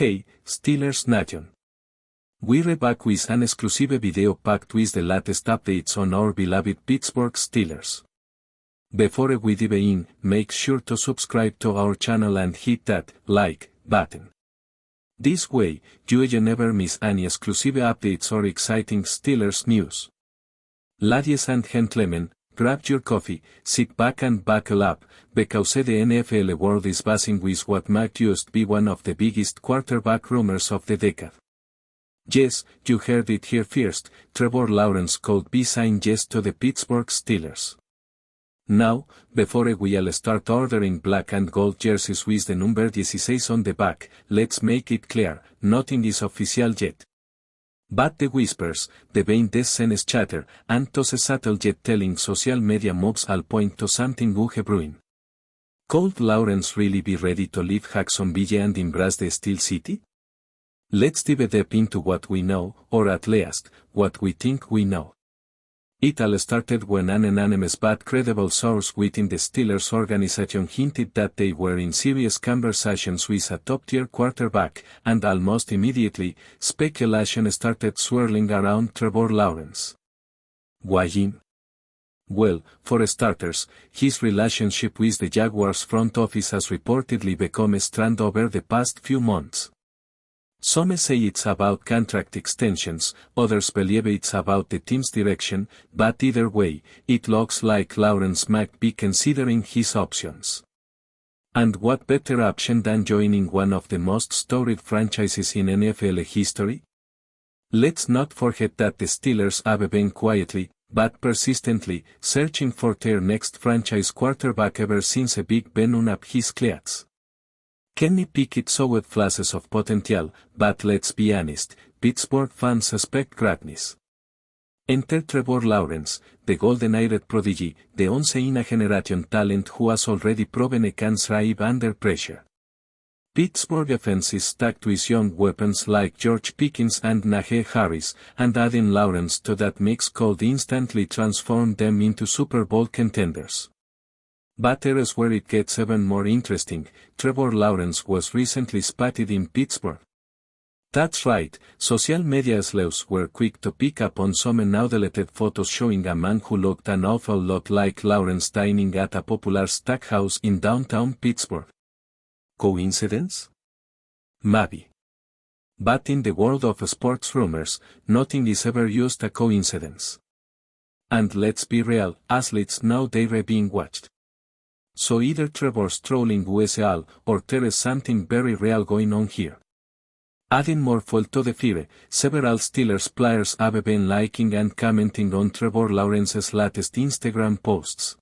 Hey, Steelers Nation. We're back with an exclusive video packed with the latest updates on our beloved Pittsburgh Steelers. Before we dive in, make sure to subscribe to our channel and hit that like button. This way, you never miss any exclusive updates or exciting Steelers news. Ladies and gentlemen, grab your coffee, sit back and buckle up, because the NFL world is buzzing with what might just be one of the biggest quarterback rumors of the decade. Yes, you heard it here first, Trevor Lawrence could be saying yes to the Pittsburgh Steelers. Now, before we all start ordering black and gold jerseys with the number 16 on the back, let's make it clear, nothing is official yet. But the whispers, the behind the scenes chatter, and those subtle yet telling social media moves all point to something brewing. Could Lawrence really be ready to leave Jacksonville and embrace the Steel City? Let's dive deep into what we know, or at least, what we think we know. It all started when an anonymous but credible source within the Steelers organization hinted that they were in serious conversations with a top-tier quarterback, and almost immediately, speculation started swirling around Trevor Lawrence. Why him? Well, for starters, his relationship with the Jaguars front office has reportedly become strained over the past few months. Some say it's about contract extensions, others believe it's about the team's direction, but either way, it looks like Lawrence might be considering his options. And what better option than joining one of the most storied franchises in NFL history? Let's not forget that the Steelers have been quietly, but persistently, searching for their next franchise quarterback ever since Big Ben hung up his cleats. Kenny Pickett showed flashes of potential, but let's be honest, Pittsburgh fans suspect greatness. Enter Trevor Lawrence, the golden-eyed prodigy, the once-in-a-generation talent who has already proven he can thrive under pressure. Pittsburgh offense is stacked with young weapons like George Pickens and Najee Harris, and adding Lawrence to that mix could instantly transform them into Super Bowl contenders. But here's where it gets even more interesting, Trevor Lawrence was recently spotted in Pittsburgh. That's right, social media sleuths were quick to pick up on some now deleted photos showing a man who looked an awful lot like Lawrence dining at a popular steakhouse in downtown Pittsburgh. Coincidence? Maybe. But in the world of sports rumors, nothing is ever just a coincidence. And let's be real, athletes now they're being watched. So either Trevor's trolling USL, or there is something very real going on here. Adding more fuel to the fire, several Steelers players have been liking and commenting on Trevor Lawrence's latest Instagram posts.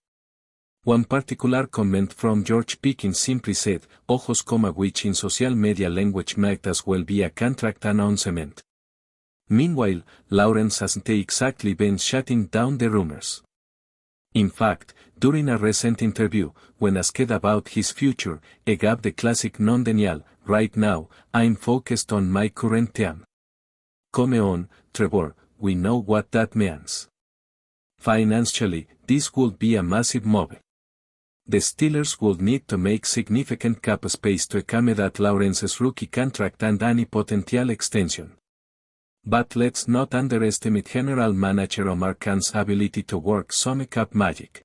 One particular comment from George Pickens simply said, ojos coma, which in social media language might as well be a contract announcement. Meanwhile, Lawrence hasn't exactly been shutting down the rumors. In fact, during a recent interview, when asked about his future, he gave the classic non-denial, right now, I'm focused on my current team. Come on, Trevor, we know what that means. Financially, this would be a massive move. The Steelers would need to make significant cap space to accommodate Lawrence's rookie contract and any potential extension. But let's not underestimate General Manager Omar Khan's ability to work some cap magic.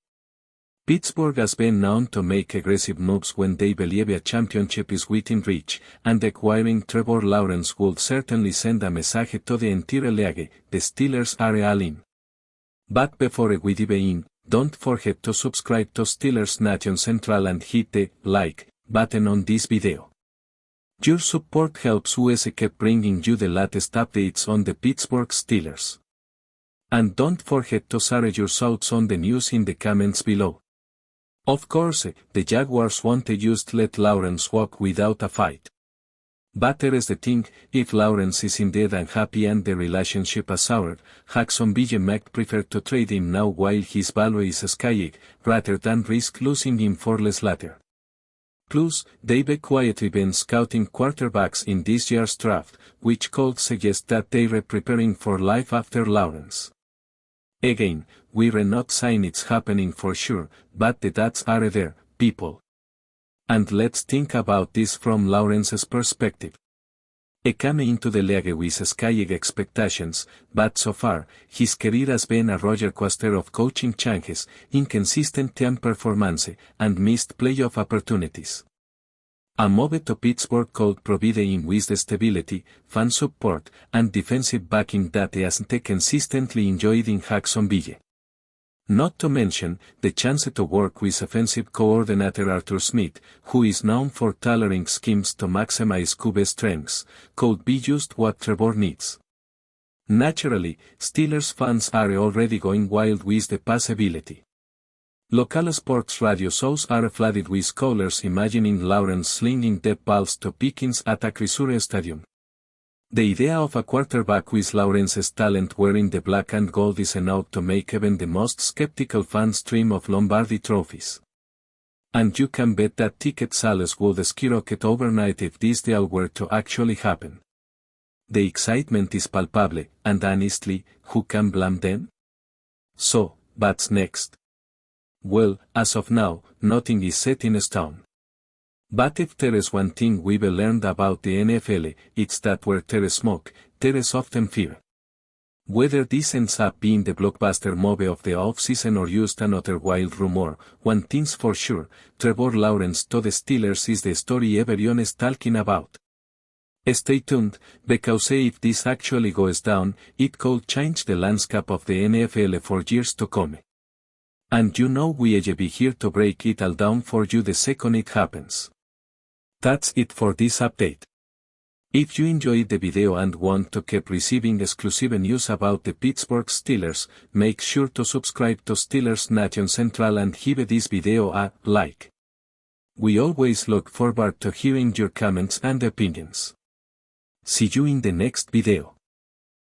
Pittsburgh has been known to make aggressive moves when they believe a championship is within reach, and acquiring Trevor Lawrence would certainly send a message to the entire league, the Steelers are all in. But before we dive in, don't forget to subscribe to Steelers Nation Central and hit the like button on this video. Your support helps us keep bringing you the latest updates on the Pittsburgh Steelers. And don't forget to share your thoughts on the news in the comments below. Of course, the Jaguars won't just let Lawrence walk without a fight. But here's the thing, if Lawrence is indeed unhappy and the relationship is soured, Jacksonville might prefer to trade him now while his value is skying, rather than risk losing him for less later. Plus, they've quietly been scouting quarterbacks in this year's draft, which could suggest that they're preparing for life after Lawrence. Again, we're not saying it's happening for sure, but the dates are there, people. And let's think about this from Lawrence's perspective. Came into the league with sky expectations, but so far, his career has been a roller coaster of coaching changes, inconsistent team performance, and missed playoff opportunities. A move to Pittsburgh could provide him with the stability, fan support, and defensive backing that he hasn't consistently enjoyed in Jacksonville. Not to mention, the chance to work with offensive coordinator Arthur Smith, who is known for tailoring schemes to maximize QB's strengths, could be just what TREVOR needs. Naturally, Steelers fans are already going wild with the possibility. Local sports radio shows are flooded with callers imagining Lawrence slinging deep balls to Pickens at a Crisure Stadium. The idea of a quarterback with Lawrence's talent wearing the black and gold is enough to make even the most skeptical fans dream of Lombardi trophies. And you can bet that ticket sales would skyrocket overnight if this deal were to actually happen. The excitement is palpable, and honestly, who can blame them? So, what's next? Well, as of now, nothing is set in stone. But if there is one thing we've learned about the NFL, it's that where there is smoke, there is often fire. Whether this ends up being the blockbuster move of the offseason or just another wild rumor, one thing's for sure, TREVOR Lawrence to the Steelers is the story everyone is talking about. Stay tuned, because if this actually goes down, it could change the landscape of the NFL for years to come. And you know we'll be here to break it all down for you the second it happens. That's it for this update. If you enjoyed the video and want to keep receiving exclusive news about the Pittsburgh Steelers, make sure to subscribe to Steelers Nation Central and give this video a like. We always look forward to hearing your comments and opinions. See you in the next video.